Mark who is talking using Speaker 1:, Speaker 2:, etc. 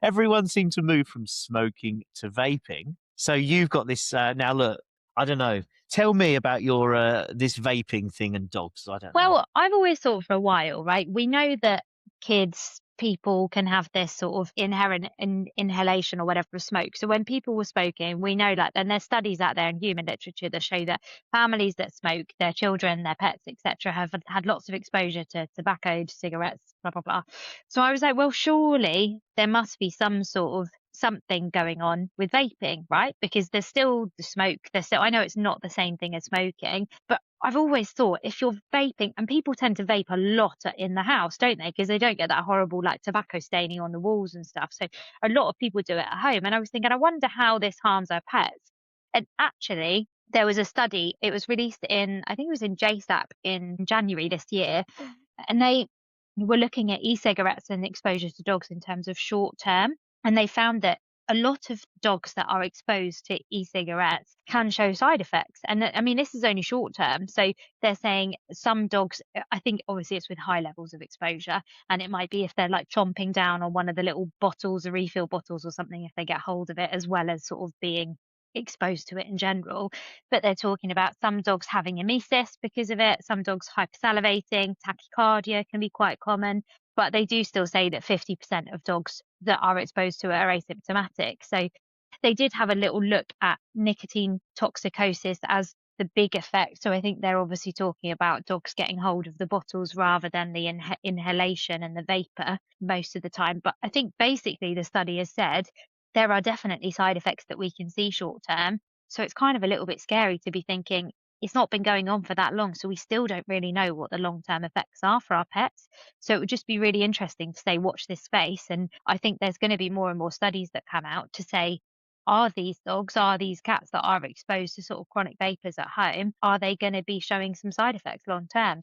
Speaker 1: everyone seemed to move from smoking to vaping. So you've got this now. Look, I don't know. Tell me about your this vaping thing and dogs. I don't know.
Speaker 2: Well, I've always thought for a while, right? We know that kids, people can have this sort of inherent inhalation or whatever of smoke. So when people were smoking, we know that, and there's studies out there in human literature that show that families that smoke, their children, their pets, etc., have had lots of exposure to tobacco, to cigarettes, blah blah blah. So I was like, well, surely there must be some sort of something going on with vaping, right? Because there's still the smoke. There's still, I know it's not the same thing as smoking, but I've always thought if you're vaping, and people tend to vape a lot in the house, don't they? Because they don't get that horrible like tobacco staining on the walls and stuff. So a lot of people do it at home. And I was thinking, I wonder how this harms our pets. And actually, there was a study, it was released in, I think it was in JSAP in January this year. And they were looking at e-cigarettes and exposure to dogs in terms of short term. And they found that a lot of dogs that are exposed to e-cigarettes can show side effects. And I mean, this is only short term. So they're saying some dogs, I think obviously it's with high levels of exposure. And it might be if they're like chomping down on one of the little bottles, the refill bottles or something, if they get hold of it, as well as sort of being exposed to it in general. But they're talking about some dogs having emesis because of it, some dogs hypersalivating, tachycardia can be quite common. But they do still say that 50% of dogs that are exposed to it are asymptomatic. So they did have a little look at nicotine toxicosis as the big effect. So I think they're obviously talking about dogs getting hold of the bottles rather than the inhalation and the vapor most of the time. But I think basically the study has said there are definitely side effects that we can see short term. So it's kind of a little bit scary to be thinking it's not been going on for that long. So we still don't really know what the long term effects are for our pets. So it would just be really interesting to say, watch this space. And I think there's going to be more and more studies that come out to say, are these dogs, are these cats that are exposed to sort of chronic vapors at home, are they going to be showing some side effects long term?